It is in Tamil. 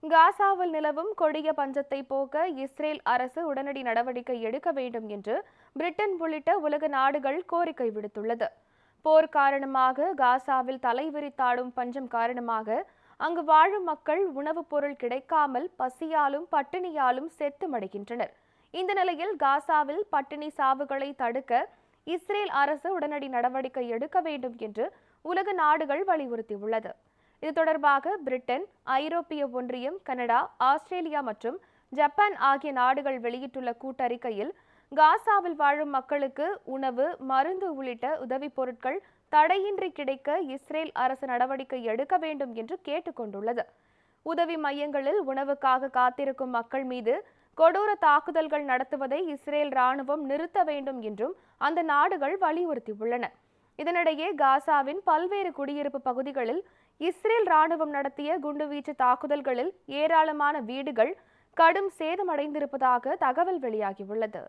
காசாவில் நிலவும் கொடிய பஞ்சத்தை போக்க இஸ்ரேல் அரசு உடனடி நடவடிக்கை எடுக்க வேண்டும் என்று பிரிட்டன் உள்ளிட்ட உலக நாடுகள் கோரிக்கை விடுத்துள்ளது. போர் காரணமாக காசாவில் தலைவிரித்தாடும் பஞ்சம் காரணமாக அங்கு வாழும் மக்கள் உணவுப் பொருள் கிடைக்காமல் பசியாலும் பட்டினியாலும் செத்து மடிகின்றனர். இந்த நிலையில் காசாவில் பட்டினி சாவுகளை தடுக்க இஸ்ரேல் அரசு உடனடி நடவடிக்கை எடுக்க வேண்டும் என்று உலக நாடுகள் வலியுறுத்தியுள்ளது. இது தொடர்பாக பிரிட்டன், ஐரோப்பிய ஒன்றியம், கனடா, ஆஸ்திரேலியா மற்றும் ஜப்பான் ஆகிய நாடுகள் வெளியிட்டுள்ள கூட்டறிக்கையில் காசாவில் வாழும் மக்களுக்கு உணவு, மருந்து உள்ளிட்ட உதவிப் பொருட்கள் தடையின்றி கிடைக்க இஸ்ரேல் அரசு நடவடிக்கை எடுக்க வேண்டும் என்று கேட்டுக்கொண்டுள்ளது. உதவி மையங்களில் உணவுக்காக காத்திருக்கும் மக்கள் மீது கொடூர தாக்குதல்கள் நடத்துவதை இஸ்ரேல் ராணுவம் நிறுத்த வேண்டும் என்றும் அந்த நாடுகள் வலியுறுத்தியுள்ளன. இதனிடையே காசாவின் பல்வேறு குடியிருப்பு பகுதிகளில் இஸ்ரேல் ராணுவம் நடத்திய குண்டுவீச்சு தாக்குதல்களில் ஏராளமான வீடுகள் கடும் சேதமடைந்திருப்பதாக தகவல் வெளியாகியுள்ளது.